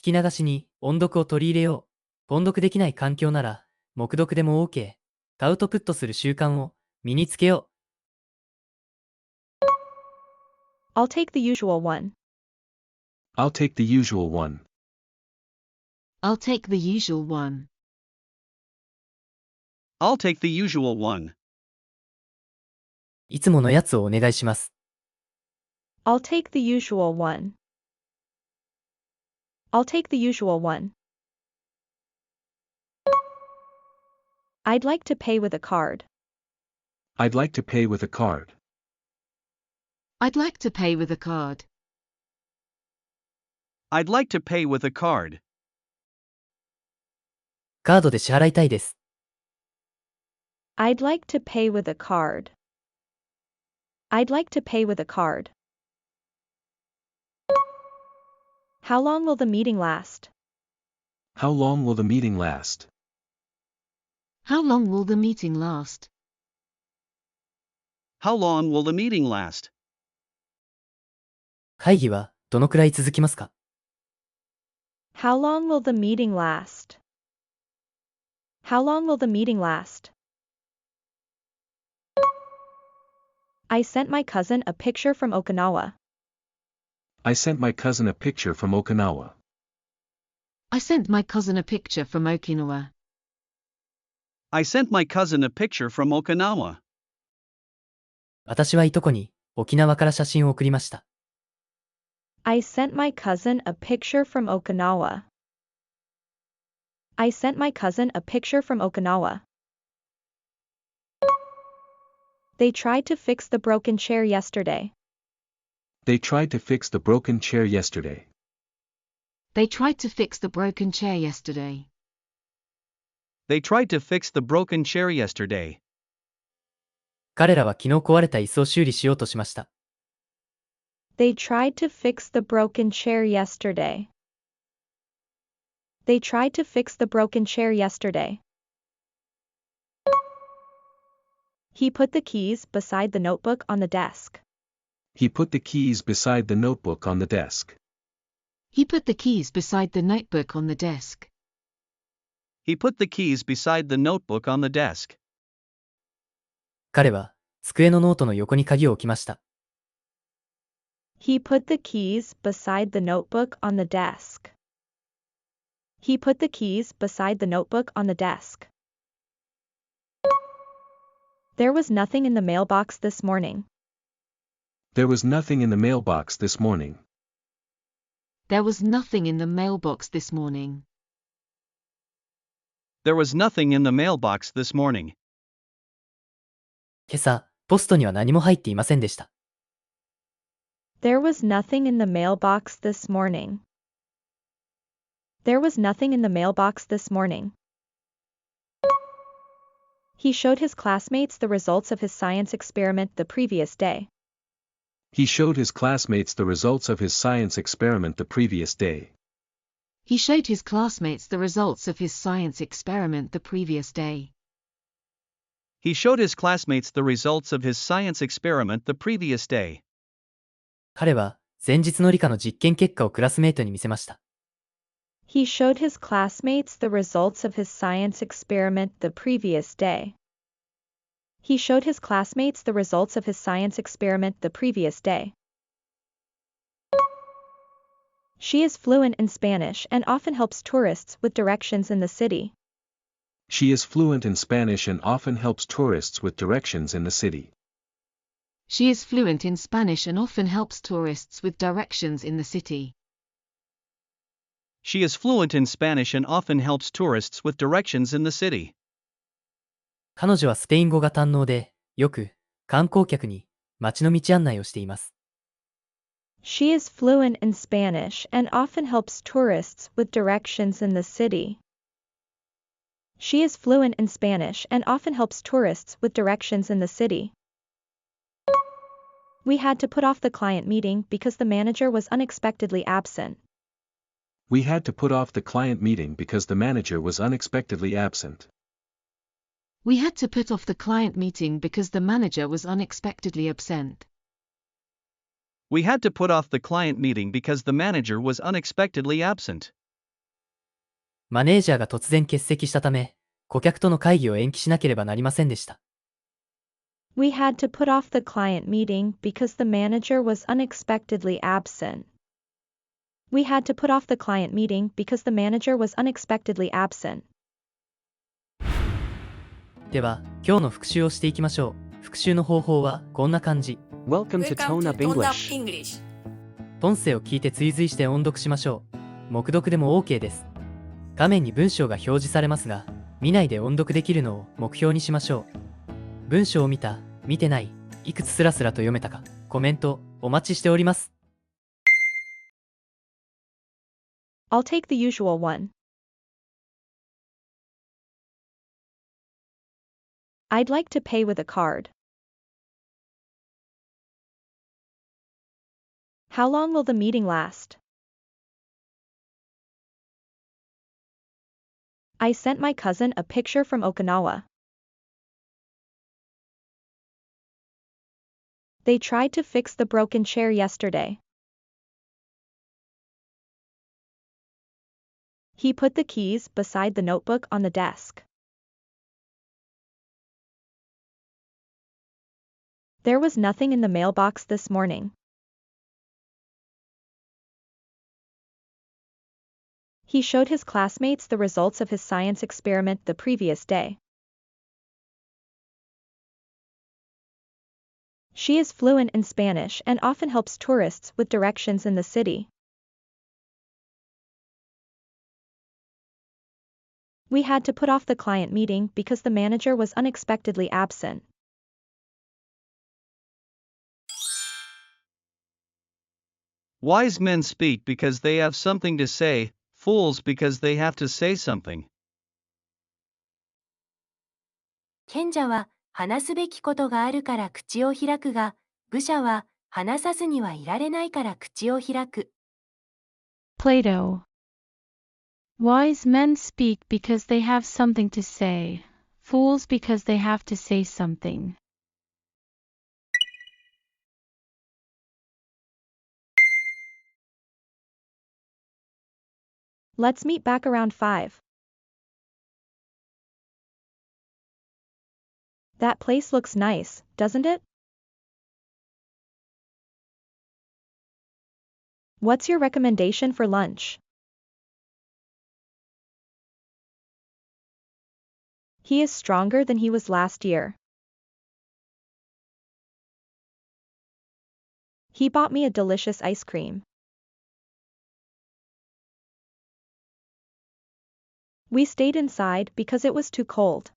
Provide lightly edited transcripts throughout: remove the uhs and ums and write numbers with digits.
き流しに音読を取り入れよう。音読できない環境なら、黙読でも OK。アウトプットする習慣を身につけよう。I'll take the usual one. I'll take the usual one. I'll take the usual one. I'll take the usual one. いつものやつをお願いします。I'll take the usual one. I'll take the usual one. I'd like to pay with a card. I'd like to pay with a card. I'd like to pay with a card. I'd like to pay with a card. カードで支払いたいです。I'd like to pay with a card. I'd like to pay with a card. How long will the meeting last? How long will the meeting last? How long will the meeting last? How long will the meeting last? 会議はどのくらい続きますか？ How long will the meeting last? How long will the meeting last? I sent my cousin a picture from Okinawa. I sent my cousin a picture from Okinawa. I sent my cousin a picture from Okinawa. I sent my cousin a picture from Okinawa. 私はいとこに沖縄から写真を送りました。I sent my cousin a picture from Okinawa. I sent my cousin a picture from Okinawa. They tried to fix the broken chair yesterday. They tried to fix the broken chair yesterday. They tried to fix the broken chair yesterday. They tried to fix the broken chair yesterday. 彼らは昨日壊れた椅子を修理しようとしました。They tried to fix the broken chair yesterday. They tried to fix the broken chair yesterday. He put the keys beside the notebook on the desk. He put the keys beside the notebook on the desk. He put the keys beside the notebook on the desk. He put the keys beside the notebook on the desk. 彼は机のノートの横に鍵を置きました。He put the keys beside the notebook on the desk. He put the keys beside the notebook on the desk. There was nothing in the mailbox this morning. There was nothing in the mailbox this morning. There was nothing in the mailbox this morning. There was nothing in the mailbox this morning. 今朝、ポストには何も入っていませんでした。There was nothing in the mailbox this morning. There was nothing in the mailbox this morning. He showed his classmates the results of his science experiment the previous day. He showed his classmates the results of his science experiment the previous day. He showed his classmates the results of his science experiment the previous day. He showed his classmates the results of his science experiment the previous day. 彼は前日の理科の実験結果をクラスメートに見せました。He showed his classmates the results of his science experiment the previous day. He showed his classmates the results of his science experiment the previous day. She is fluent in Spanish and often helps tourists with directions in the city. She is fluent in Spanish and often helps tourists with directions in the city. She is fluent in Spanish and often helps tourists with directions in the city. She is fluent in Spanish and often helps tourists with directions in the city. 彼女はスペイン語が堪能で、よく観光客に街の道案内をしています。She is fluent in Spanish and often helps tourists with directions in the city. She is fluent in Spanish and often helps tourists with directions in the city. We had to put off the client meeting because the manager was unexpectedly absent. We had to put off the client meeting because the manager was unexpectedly absent. We had to put off the client meeting because the manager was unexpectedly absent. We had to put off the client meeting because the manager was unexpectedly absent. マネージャーが突然欠席したため、顧客との会議を延期しなければなりませんでした。We had to put off the client meeting because the manager was unexpectedly absent. We had to put off the client meeting because the manager was unexpectedly absent. では、今日の復習をしていきましょう。復習の方法はこんな感じ。Welcome to Tone Up English. 音声を聞いて追随して音読しましょう。黙読でも OK です。画面に文章が表示されますが、見ないで音読できるのを目標にしましょう。文章を見た、見てない、いくつスラスラと読めたか、コメントお待ちしております。I'll take the usual one. I'd like to pay with a card. How long will the meeting last? I sent my cousin a picture from Okinawa. They tried to fix the broken chair yesterday. He put the keys beside the notebook on the desk. There was nothing in the mailbox this morning. He showed his classmates the results of his science experiment the previous day. She is fluent in Spanish and often helps tourists with directions in the city. We had to put off the client meeting because the manager was unexpectedly absent. Wise men speak because they have something to say, fools because they have to say something. 賢者は話すべきことがあるから口を開くが、愚者は話さずにはいられないから口を開く。Plato. Wise men speak because they have something to say, fools because they have to say something. Let's meet back around 5. That place looks nice, doesn't it? What's your recommendation for lunch? He is stronger than he was last year. He bought me a delicious ice cream. We stayed inside because it was too cold.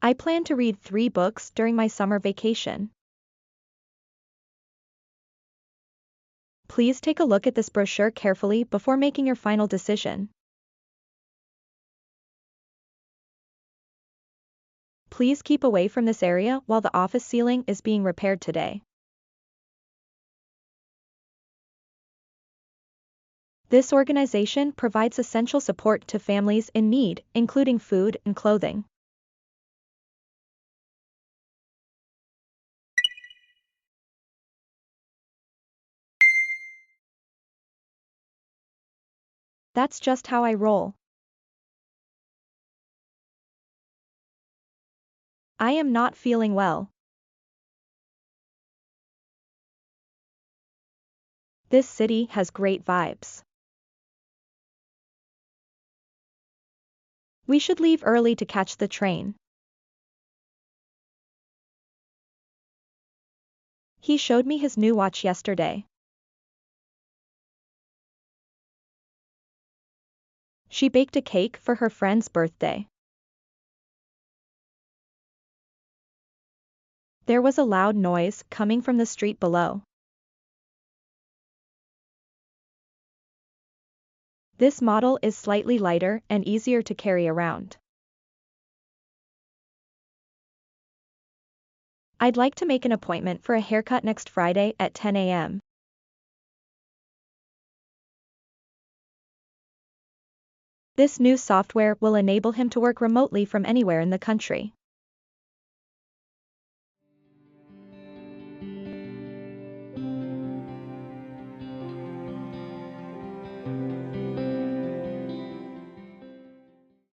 I plan to read 3 books during my summer vacation. Please take a look at this brochure carefully before making your final decision. Please keep away from this area while the office ceiling is being repaired today. This organization provides essential support to families in need, including food and clothing. That's just how I roll. I am not feeling well. This city has great vibes. We should leave early to catch the train. He showed me his new watch yesterday. She baked a cake for her friend's birthday. There was a loud noise coming from the street below. This model is slightly lighter and easier to carry around. I'd like to make an appointment for a haircut next Friday at 10 a.m. This new software will enable him to work remotely from anywhere in the country.